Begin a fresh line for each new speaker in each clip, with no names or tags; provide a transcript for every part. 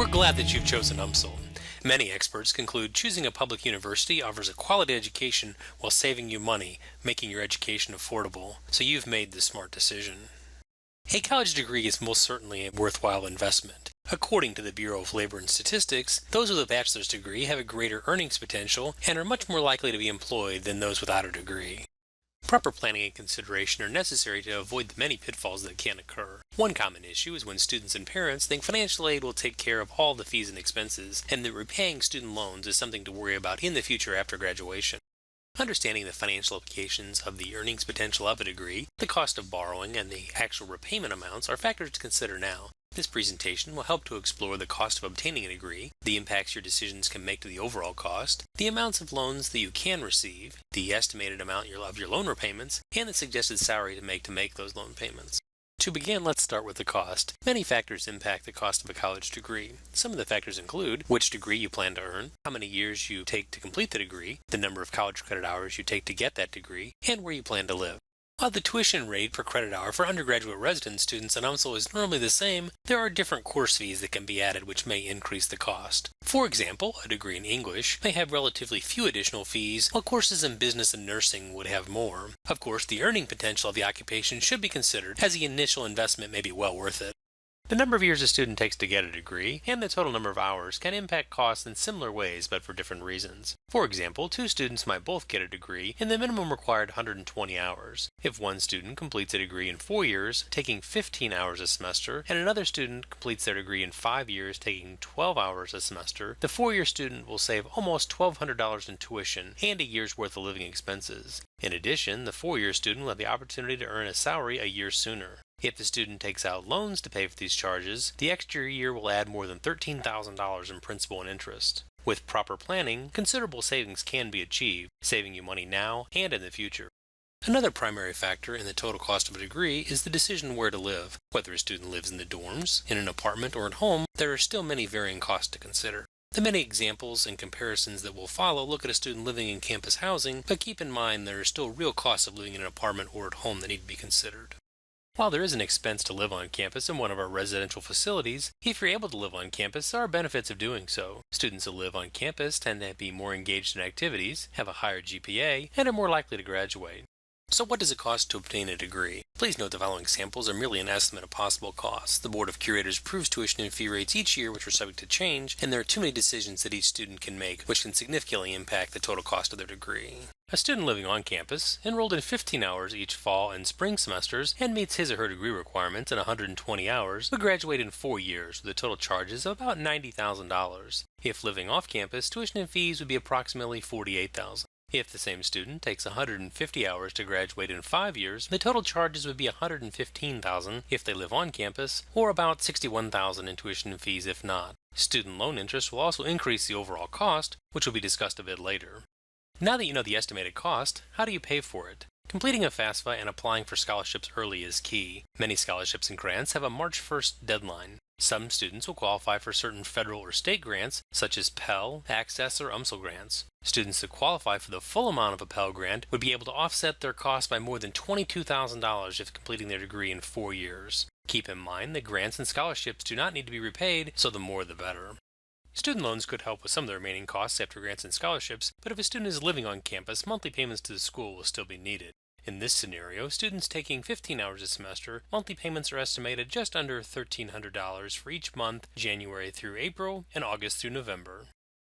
We're glad that you've chosen UMSL. Many experts conclude choosing a public university offers a quality education while saving you money, making your education affordable, so you've made the smart decision. A college degree is most certainly a worthwhile investment. According to the Bureau of Labor and Statistics, those with a bachelor's degree have a greater earnings potential and are much more likely to be employed than those without a degree. Proper planning and consideration are necessary to avoid the many pitfalls that can occur. One common issue is when students and parents think financial aid will take care of all the fees and expenses, and that repaying student loans is something to worry about in the future after graduation. Understanding the financial implications of the earnings potential of a degree, the cost of borrowing, and the actual repayment amounts are factors to consider now. This presentation will help to explore the cost of obtaining a degree, the impacts your decisions can make to the overall cost, the amounts of loans that you can receive, the estimated amount of your loan repayments, and the suggested salary to make those loan payments. To begin, let's start with the cost. Many factors impact the cost of a college degree. Some of the factors include which degree you plan to earn, how many years you take to complete the degree, the number of college credit hours you take to get that degree, and where you plan to live. While the tuition rate per credit hour for undergraduate resident students at UMSL is normally the same, there are different course fees that can be added which may increase the cost. For example, a degree in English may have relatively few additional fees, while courses in business and nursing would have more. Of course, the earning potential of the occupation should be considered, as the initial investment may be well worth it. The number of years a student takes to get a degree and the total number of hours can impact costs in similar ways but for different reasons. For example, two students might both get a degree in the minimum required 120 hours. If one student completes a degree in 4 years, taking 15 hours a semester, and another student completes their degree in 5 years, taking 12 hours a semester, the 4-year student will save almost $1,200 in tuition and a year's worth of living expenses. In addition, the 4-year student will have the opportunity to earn a salary a year sooner. If the student takes out loans to pay for these charges, the extra year will add more than $13,000 in principal and interest. With proper planning, considerable savings can be achieved, saving you money now and in the future. Another primary factor in the total cost of a degree is the decision where to live. Whether a student lives in the dorms, in an apartment, or at home, there are still many varying costs to consider. The many examples and comparisons that will follow look at a student living in campus housing, but keep in mind there are still real costs of living in an apartment or at home that need to be considered. While there is an expense to live on campus in one of our residential facilities, if you're able to live on campus, there are benefits of doing so. Students who live on campus tend to be more engaged in activities, have a higher GPA, and are more likely to graduate. So what does it cost to obtain a degree? Please note the following samples are merely an estimate of possible costs. The Board of Curators approves tuition and fee rates each year which are subject to change, and there are too many decisions that each student can make which can significantly impact the total cost of their degree. A student living on campus, enrolled in 15 hours each fall and spring semesters, and meets his or her degree requirements in 120 hours, will graduate in 4 years with the total charges of about $90,000. If living off campus, tuition and fees would be approximately $48,000. If the same student takes 150 hours to graduate in 5 years, the total charges would be $115,000 if they live on campus, or about $61,000 in tuition and fees if not. Student loan interest will also increase the overall cost, which will be discussed a bit later. Now that you know the estimated cost, how do you pay for it? Completing a FAFSA and applying for scholarships early is key. Many scholarships and grants have a March 1st deadline. Some students will qualify for certain federal or state grants, such as Pell, Access, or UMSL grants. Students that qualify for the full amount of a Pell grant would be able to offset their costs by more than $22,000 if completing their degree in 4 years. Keep in mind that grants and scholarships do not need to be repaid, so the more the better. Student loans could help with some of the remaining costs after grants and scholarships, but if a student is living on campus, monthly payments to the school will still be needed. In this scenario, students taking 15 hours a semester, monthly payments are estimated just under $1,300 for each month, January through April and August through November.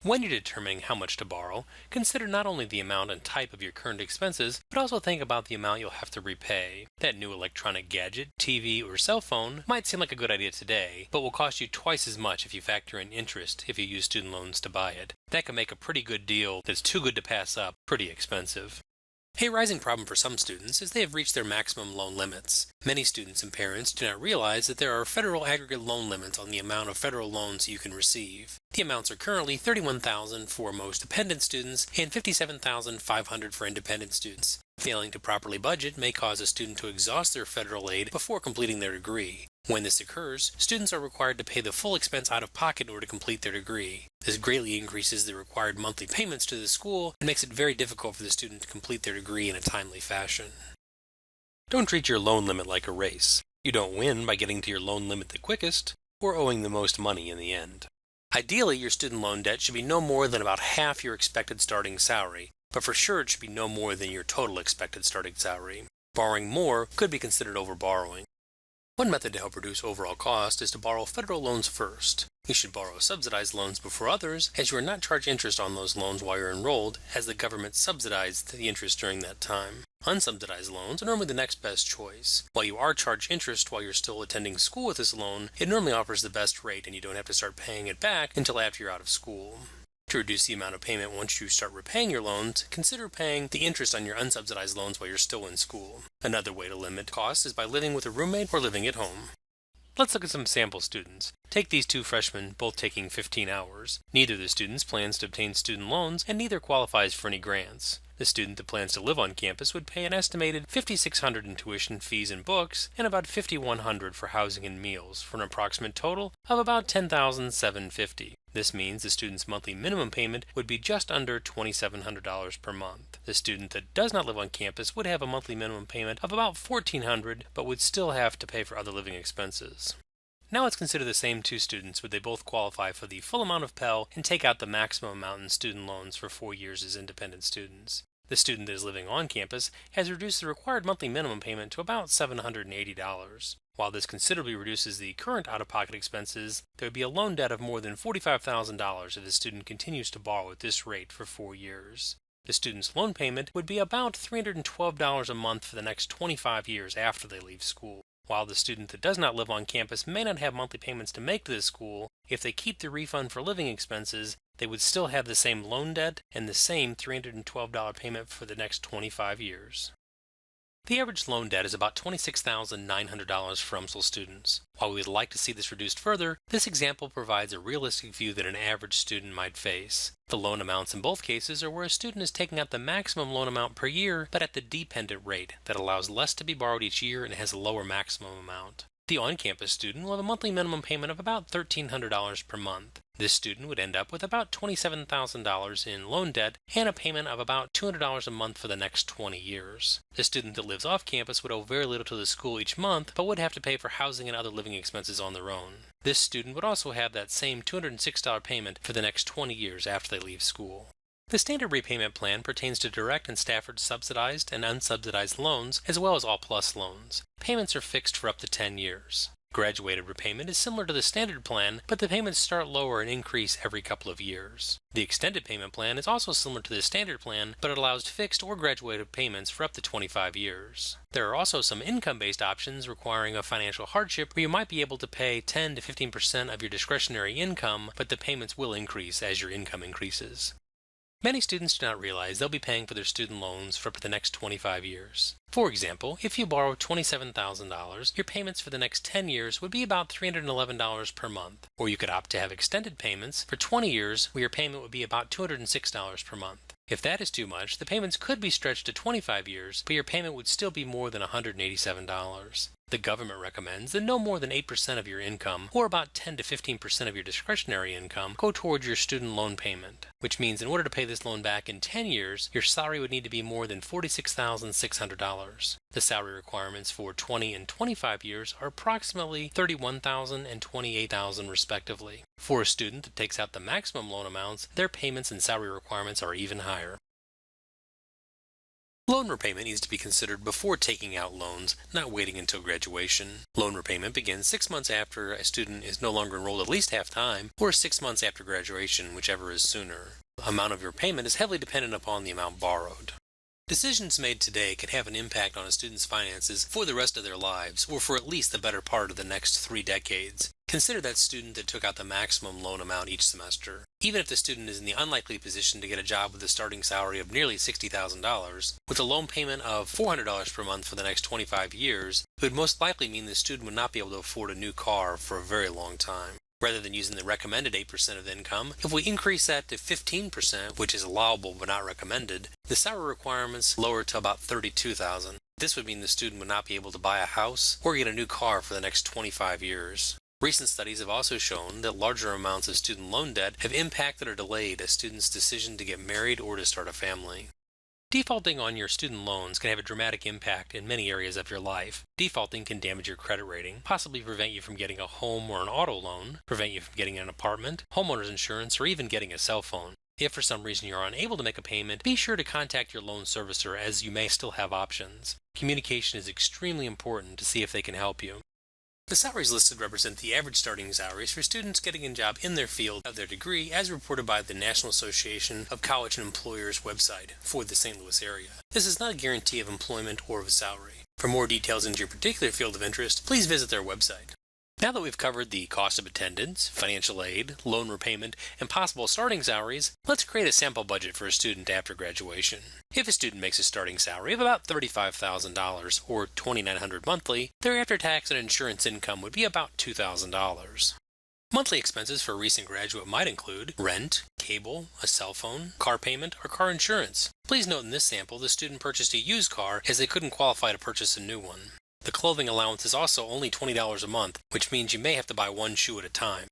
When you're determining how much to borrow, consider not only the amount and type of your current expenses, but also think about the amount you'll have to repay. That new electronic gadget, TV, or cell phone might seem like a good idea today, but will cost you twice as much if you factor in interest if you use student loans to buy it. That can make a pretty good deal that's too good to pass up pretty expensive. A rising problem for some students is they have reached their maximum loan limits. Many students and parents do not realize that there are federal aggregate loan limits on the amount of federal loans you can receive. The amounts are currently $31,000 for most dependent students and $57,500 for independent students. Failing to properly budget may cause a student to exhaust their federal aid before completing their degree. When this occurs, students are required to pay the full expense out of pocket in order to complete their degree. This greatly increases the required monthly payments to the school and makes it very difficult for the student to complete their degree in a timely fashion. Don't treat your loan limit like a race. You don't win by getting to your loan limit the quickest or owing the most money in the end. Ideally, your student loan debt should be no more than about half your expected starting salary, but for sure it should be no more than your total expected starting salary. Borrowing more could be considered overborrowing. One method to help reduce overall cost is to borrow federal loans first. You should borrow subsidized loans before others, as you are not charged interest on those loans while you're enrolled, as the government subsidized the interest during that time. Unsubsidized loans are normally the next best choice. While you are charged interest while you're still attending school with this loan, it normally offers the best rate and you don't have to start paying it back until after you're out of school. To reduce the amount of payment once you start repaying your loans, consider paying the interest on your unsubsidized loans while you're still in school. Another way to limit costs is by living with a roommate or living at home. Let's look at some sample students. Take these two freshmen, both taking 15 hours. Neither of the students plans to obtain student loans, and neither qualifies for any grants. The student that plans to live on campus would pay an estimated $5,600 in tuition, fees, and books, and about $5,100 for housing and meals, for an approximate total of about $10,750. This means the student's monthly minimum payment would be just under $2,700 per month. The student that does not live on campus would have a monthly minimum payment of about $1,400, but would still have to pay for other living expenses. Now let's consider the same two students. Would they both qualify for the full amount of Pell and take out the maximum amount in student loans for 4 years as independent students? The student that is living on campus has reduced the required monthly minimum payment to about $780. While this considerably reduces the current out-of-pocket expenses, there would be a loan debt of more than $45,000 if the student continues to borrow at this rate for 4 years. The student's loan payment would be about $312 a month for the next 25 years after they leave school. While the student that does not live on campus may not have monthly payments to make to this school, if they keep the refund for living expenses, they would still have the same loan debt and the same $312 payment for the next 25 years. The average loan debt is about $26,900 for UMSL students. While we would like to see this reduced further, this example provides a realistic view that an average student might face. The loan amounts in both cases are where a student is taking out the maximum loan amount per year, but at the dependent rate that allows less to be borrowed each year and has a lower maximum amount. The on-campus student will have a monthly minimum payment of about $1,300 per month. This student would end up with about $27,000 in loan debt and a payment of about $200 a month for the next 20 years. The student that lives off campus would owe very little to the school each month, but would have to pay for housing and other living expenses on their own. This student would also have that same $206 payment for the next 20 years after they leave school. The standard repayment plan pertains to direct and Stafford subsidized and unsubsidized loans, as well as all plus loans. Payments are fixed for up to 10 years. Graduated repayment is similar to the standard plan, but the payments start lower and increase every couple of years. The extended payment plan is also similar to the standard plan, but it allows fixed or graduated payments for up to 25 years. There are also some income-based options requiring a financial hardship where you might be able to pay 10 to 15% of your discretionary income, but the payments will increase as your income increases. Many students do not realize they'll be paying for their student loans for the next 25 years. For example, if you borrow $27,000, your payments for the next 10 years would be about $311 per month. Or you could opt to have extended payments for 20 years where your payment would be about $206 per month. If that is too much, the payments could be stretched to 25 years, but your payment would still be more than $187. The government recommends that no more than 8% of your income, or about 10 to 15% of your discretionary income, go towards your student loan payment, which means in order to pay this loan back in 10 years, your salary would need to be more than $46,600. The salary requirements for 20 and 25 years are approximately $31,000 and $28,000 respectively. For a student that takes out the maximum loan amounts, their payments and salary requirements are even higher. Loan repayment needs to be considered before taking out loans, not waiting until graduation. Loan repayment begins 6 months after a student is no longer enrolled at least half-time, or 6 months after graduation, whichever is sooner. The amount of your payment is heavily dependent upon the amount borrowed. Decisions made today can have an impact on a student's finances for the rest of their lives, or for at least the better part of the next 3 decades. Consider that student that took out the maximum loan amount each semester. Even if the student is in the unlikely position to get a job with a starting salary of nearly $60,000, with a loan payment of $400 per month for the next 25 years, it would most likely mean the student would not be able to afford a new car for a very long time. Rather than using the recommended 8% of income, if we increase that to 15%, which is allowable but not recommended, the salary requirements lower to about $32,000. This would mean the student would not be able to buy a house or get a new car for the next 25 years. Recent studies have also shown that larger amounts of student loan debt have impacted or delayed a student's decision to get married or to start a family. Defaulting on your student loans can have a dramatic impact in many areas of your life. Defaulting can damage your credit rating, possibly prevent you from getting a home or an auto loan, prevent you from getting an apartment, homeowner's insurance, or even getting a cell phone. If for some reason you are unable to make a payment, be sure to contact your loan servicer, as you may still have options. Communication is extremely important to see if they can help you. The salaries listed represent the average starting salaries for students getting a job in their field of their degree, as reported by the National Association of College and Employers website for the St. Louis area. This is not a guarantee of employment or of a salary. For more details into your particular field of interest, please visit their website. Now that we've covered the cost of attendance, financial aid, loan repayment, and possible starting salaries, let's create a sample budget for a student after graduation. If a student makes a starting salary of about $35,000 or $2,900 monthly, their after-tax and insurance income would be about $2,000. Monthly expenses for a recent graduate might include rent, cable, a cell phone, car payment, or car insurance. Please note in this sample the student purchased a used car as they couldn't qualify to purchase a new one. The clothing allowance is also only $20 a month, which means you may have to buy one shoe at a time.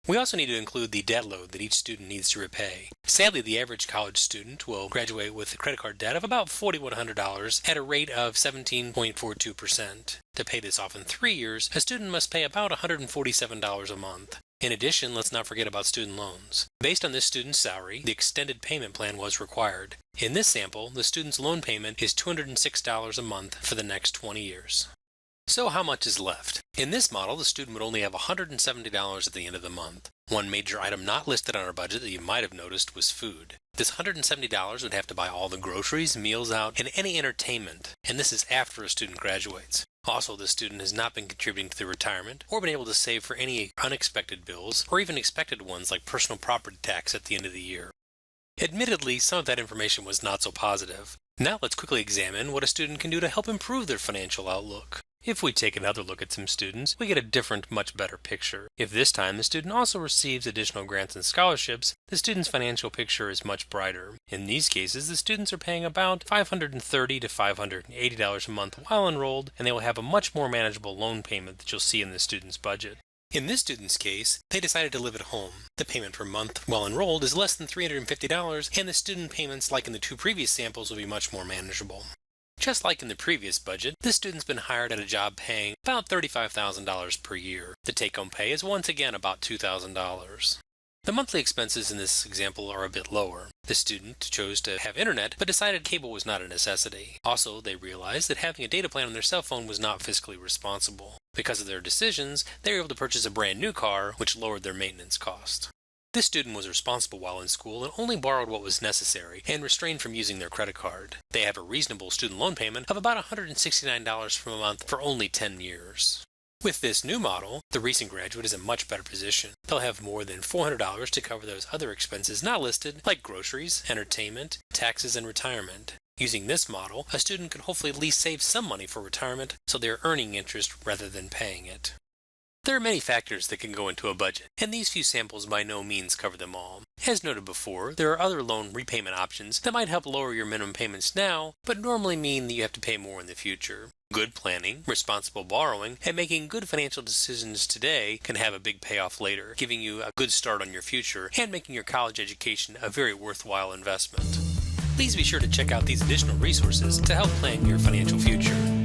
We also need to include the debt load that each student needs to repay. Sadly, the average college student will graduate with a credit card debt of about $4,100 at a rate of 17.42%. To pay this off in 3 years, a student must pay about $147 a month. In addition, let's not forget about student loans. Based on this student's salary, the extended payment plan was required. In this sample, the student's loan payment is $206 a month for the next 20 years. So how much is left? In this model, the student would only have $170 at the end of the month. One major item not listed on our budget that you might have noticed was food. This $170 would have to buy all the groceries, meals out, and any entertainment, and this is after a student graduates. Also, the student has not been contributing to their retirement or been able to save for any unexpected bills or even expected ones like personal property tax at the end of the year. Admittedly, some of that information was not so positive. Now let's quickly examine what a student can do to help improve their financial outlook. If we take another look at some students, we get a different, much better picture. If this time the student also receives additional grants and scholarships, the student's financial picture is much brighter. In these cases, the students are paying about $530 to $580 a month while enrolled, and they will have a much more manageable loan payment that you'll see in the student's budget. In this student's case, they decided to live at home. The payment per month while enrolled is less than $350, and the student payments, like in the two previous samples, will be much more manageable. Just like in the previous budget, this student's been hired at a job paying about $35,000 per year. The take-home pay is once again about $2,000. The monthly expenses in this example are a bit lower. The student chose to have internet, but decided cable was not a necessity. Also, they realized that having a data plan on their cell phone was not fiscally responsible. Because of their decisions, they were able to purchase a brand new car, which lowered their maintenance cost. This student was responsible while in school and only borrowed what was necessary and refrained from using their credit card. They have a reasonable student loan payment of about $169 per month for only 10 years. With this new model, the recent graduate is in much better position. They'll have more than $400 to cover those other expenses not listed, like groceries, entertainment, taxes, and retirement. Using this model, a student could hopefully at least save some money for retirement, so they're earning interest rather than paying it. There are many factors that can go into a budget, and these few samples by no means cover them all. As noted before, there are other loan repayment options that might help lower your minimum payments now, but normally mean that you have to pay more in the future. Good planning, responsible borrowing, and making good financial decisions today can have a big payoff later, giving you a good start on your future and making your college education a very worthwhile investment. Please be sure to check out these additional resources to help plan your financial future.